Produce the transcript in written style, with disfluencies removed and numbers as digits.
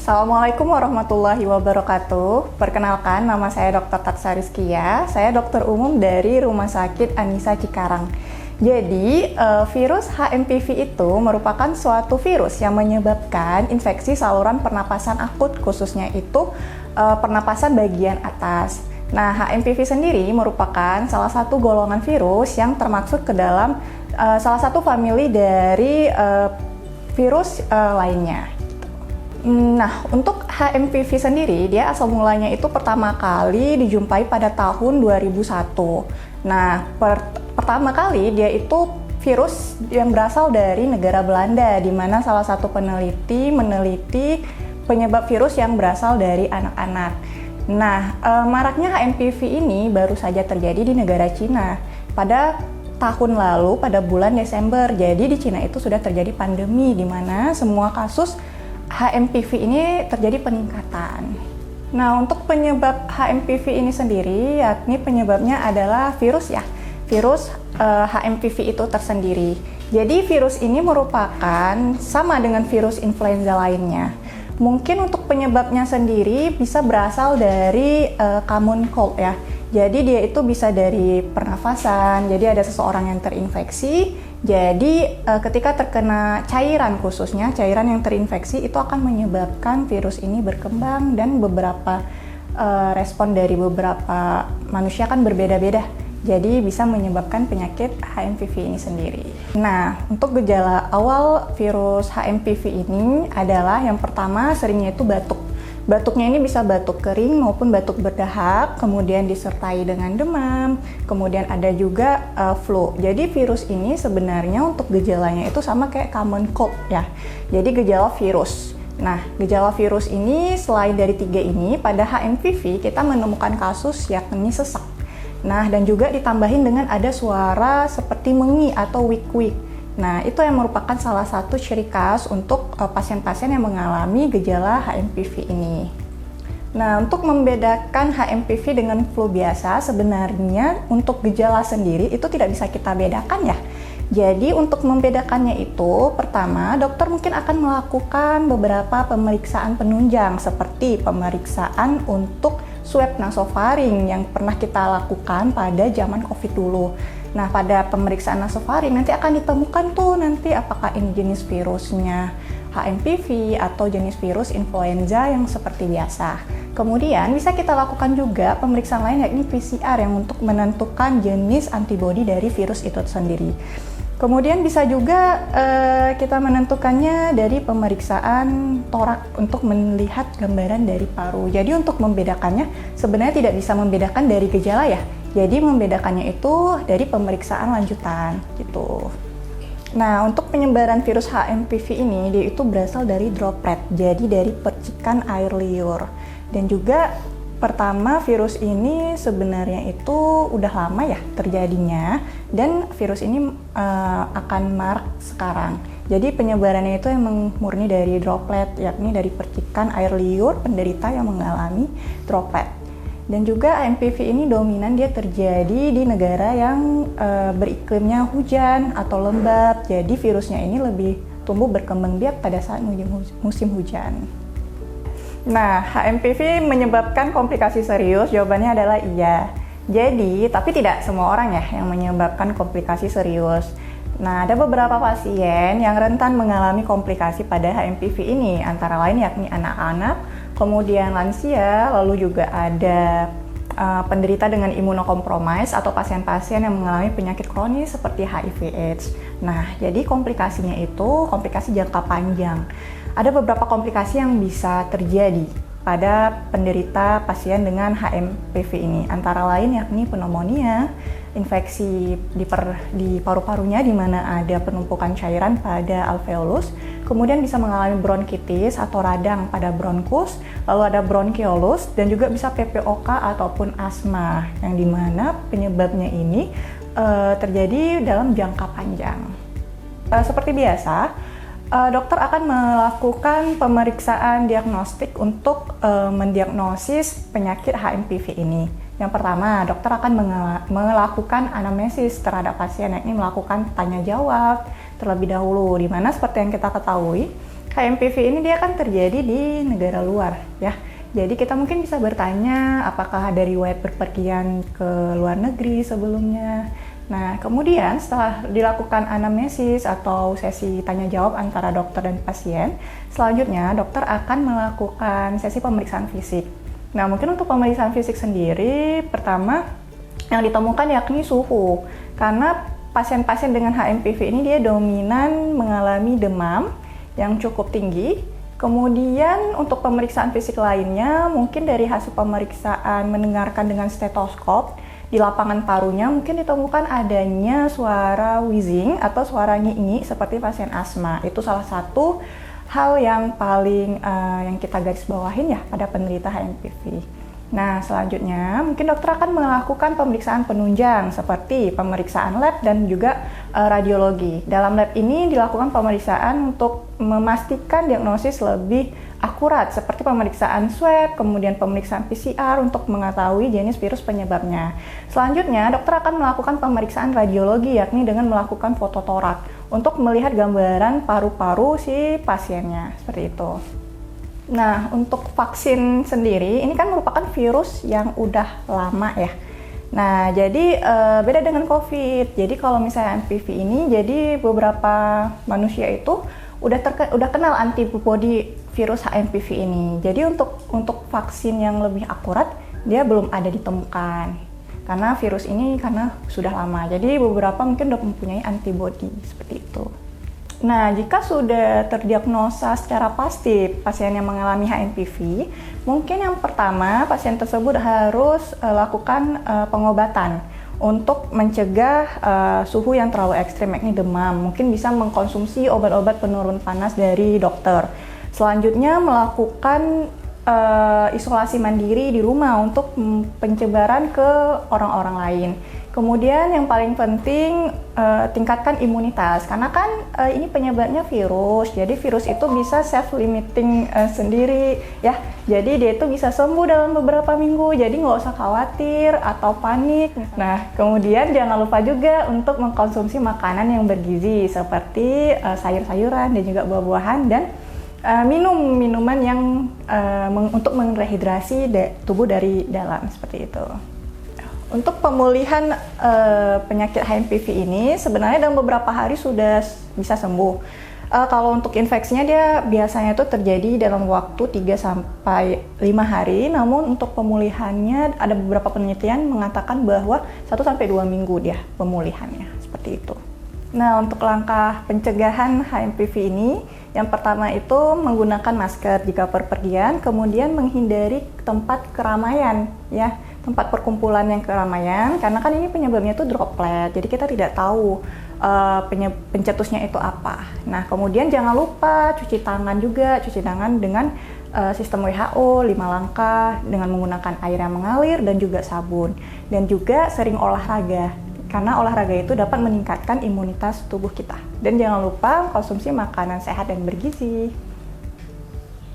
Assalamualaikum warahmatullahi wabarakatuh. Perkenalkan, nama saya Dr. Tatsa Rizkia. Saya dokter umum dari Rumah Sakit Anisa Cikarang. Jadi, virus HMPV itu merupakan suatu virus yang menyebabkan infeksi saluran pernapasan akut, khususnya itu pernapasan bagian atas. Nah, HMPV sendiri merupakan salah satu golongan virus yang termasuk ke dalam salah satu famili dari virus lainnya. Nah, untuk HMPV sendiri, dia asal mulanya itu pertama kali dijumpai pada tahun 2001. Nah, pertama kali dia itu virus yang berasal dari negara Belanda, di mana salah satu peneliti meneliti penyebab virus yang berasal dari anak-anak. Nah, maraknya HMPV ini baru saja terjadi di negara Cina pada tahun lalu, pada bulan Desember. Jadi di Cina itu sudah terjadi pandemi, di mana semua kasus HMPV ini terjadi peningkatan. Nah, untuk penyebab HMPV ini sendiri, yakni penyebabnya adalah virus HMPV itu tersendiri. Jadi virus ini merupakan sama dengan virus influenza lainnya. Mungkin untuk penyebabnya sendiri bisa berasal dari common cold ya. Jadi dia itu bisa dari pernafasan, jadi ada seseorang yang terinfeksi. Jadi ketika terkena cairan, khususnya cairan yang terinfeksi, itu akan menyebabkan virus ini berkembang, dan beberapa respon dari beberapa manusia kan berbeda-beda. Jadi bisa menyebabkan penyakit HMPV ini sendiri. Nah, untuk gejala awal virus HMPV ini adalah yang pertama seringnya itu batuk. Batuknya ini bisa batuk kering maupun batuk berdahak, kemudian disertai dengan demam, kemudian ada juga flu. Jadi virus ini sebenarnya untuk gejalanya itu sama kayak common cold ya. Jadi gejala virus. Nah, gejala virus ini selain dari tiga ini, pada HMPV kita menemukan kasus yakni sesak. Nah, dan juga ditambahin dengan ada suara seperti mengi atau wik-wik. Nah, itu yang merupakan salah satu ciri khas untuk pasien-pasien yang mengalami gejala HMPV ini. Nah, untuk membedakan HMPV dengan flu biasa, sebenarnya untuk gejala sendiri itu tidak bisa kita bedakan ya. Jadi untuk membedakannya itu, pertama dokter mungkin akan melakukan beberapa pemeriksaan penunjang seperti pemeriksaan untuk swab nasofaring yang pernah kita lakukan pada zaman COVID dulu. Nah, pada pemeriksaan nasofaring nanti akan ditemukan tuh nanti apakah ini jenis virusnya HMPV atau jenis virus influenza yang seperti biasa. Kemudian bisa kita lakukan juga pemeriksaan lain yakni PCR yang untuk menentukan jenis antibodi dari virus itu sendiri. Kemudian bisa juga kita menentukannya dari pemeriksaan torak untuk melihat gambaran dari paru. Jadi untuk membedakannya sebenarnya tidak bisa membedakan dari gejala ya. Jadi membedakannya itu dari pemeriksaan lanjutan gitu. Nah, untuk penyebaran virus HMPV ini dia itu berasal dari droplet. Jadi dari percikan air liur. Dan juga pertama virus ini sebenarnya itu udah lama ya terjadinya, dan virus ini akan marak sekarang. Jadi penyebarannya itu emang murni dari droplet, yakni dari percikan air liur penderita yang mengalami droplet. Dan juga HMPV ini dominan dia terjadi di negara yang beriklimnya hujan atau lembab. Jadi virusnya ini lebih tumbuh berkembang biak pada saat musim hujan. Nah, HMPV menyebabkan komplikasi serius? Jawabannya adalah iya. Jadi, tapi tidak semua orang ya yang menyebabkan komplikasi serius. Nah, ada beberapa pasien yang rentan mengalami komplikasi pada HMPV ini, antara lain yakni anak-anak, kemudian lansia, lalu juga ada penderita dengan imunokompromis atau pasien-pasien yang mengalami penyakit kronis seperti HIV/AIDS. Nah, jadi komplikasinya itu komplikasi jangka panjang. Ada beberapa komplikasi yang bisa terjadi pada penderita pasien dengan HMPV ini, antara lain yakni pneumonia, infeksi di paru-parunya di mana ada penumpukan cairan pada alveolus, kemudian bisa mengalami bronkitis atau radang pada bronkus, lalu ada bronkiolus, dan juga bisa PPOK ataupun asma, yang dimana penyebabnya ini terjadi dalam jangka panjang. Seperti biasa, dokter akan melakukan pemeriksaan diagnostik untuk mendiagnosis penyakit HMPV ini. Yang pertama, dokter akan melakukan anamnesis terhadap pasien, yakni melakukan tanya jawab terlebih dahulu, di mana seperti yang kita ketahui, HMPV ini dia kan terjadi di negara luar ya. Jadi kita mungkin bisa bertanya apakah ada riwayat berpergian ke luar negeri sebelumnya. Nah, kemudian setelah dilakukan anamnesis atau sesi tanya jawab antara dokter dan pasien, selanjutnya dokter akan melakukan sesi pemeriksaan fisik. Nah, mungkin untuk pemeriksaan fisik sendiri, pertama yang ditemukan yakni suhu. Karena pasien-pasien dengan HMPV ini dia dominan mengalami demam yang cukup tinggi. Kemudian untuk pemeriksaan fisik lainnya, mungkin dari hasil pemeriksaan mendengarkan dengan stetoskop di lapangan parunya mungkin ditemukan adanya suara wheezing atau suara nyik-nyik seperti pasien asma. Itu salah satu hal yang paling yang kita garis bawahin ya pada penderita HMPV. Nah, selanjutnya mungkin dokter akan melakukan pemeriksaan penunjang seperti pemeriksaan lab dan juga radiologi. Dalam lab ini dilakukan pemeriksaan untuk memastikan diagnosis lebih akurat seperti pemeriksaan swab, kemudian pemeriksaan PCR untuk mengetahui jenis virus penyebabnya. Selanjutnya, dokter akan melakukan pemeriksaan radiologi yakni dengan melakukan fototorak untuk melihat gambaran paru-paru si pasiennya, seperti itu. Nah, untuk vaksin sendiri, ini kan merupakan virus yang udah lama ya. Nah, jadi beda dengan COVID. Jadi kalau misalnya HMPV ini, jadi beberapa manusia itu udah kenal antibody virus HMPV ini. Jadi untuk vaksin yang lebih akurat, dia belum ada ditemukan. Karena virus ini sudah lama. Jadi beberapa mungkin udah mempunyai antibody seperti itu. Nah, jika sudah terdiagnosa secara pasti pasien yang mengalami HMPV, mungkin yang pertama pasien tersebut harus lakukan pengobatan untuk mencegah suhu yang terlalu ekstrim, yakni demam. Mungkin bisa mengkonsumsi obat-obat penurun panas dari dokter. Selanjutnya melakukan isolasi mandiri di rumah untuk pencegahan ke orang-orang lain. Kemudian yang paling penting tingkatkan imunitas karena kan ini penyebabnya virus. Jadi virus itu bisa self-limiting sendiri ya. Jadi dia itu bisa sembuh dalam beberapa minggu. Jadi nggak usah khawatir atau panik. Nah, kemudian jangan lupa juga untuk mengkonsumsi makanan yang bergizi seperti sayur-sayuran dan juga buah-buahan dan minum minuman yang untuk merehidrasi tubuh dari dalam seperti itu. Untuk pemulihan penyakit HMPV ini sebenarnya dalam beberapa hari sudah bisa sembuh. Kalau untuk infeksinya dia biasanya itu terjadi dalam waktu 3-5 hari, namun untuk pemulihannya ada beberapa penelitian mengatakan bahwa 1-2 minggu dia pemulihannya, seperti itu. Nah, untuk langkah pencegahan HMPV ini, yang pertama itu menggunakan masker jika berpergian, kemudian menghindari tempat keramaian ya. Tempat perkumpulan yang keramaian, karena kan ini penyebabnya itu droplet, jadi kita tidak tahu pencetusnya itu apa. Nah, kemudian jangan lupa cuci tangan dengan sistem WHO 5 langkah dengan menggunakan air yang mengalir dan juga sabun. Dan juga sering olahraga, karena olahraga itu dapat meningkatkan imunitas tubuh kita. Dan jangan lupa konsumsi makanan sehat dan bergizi.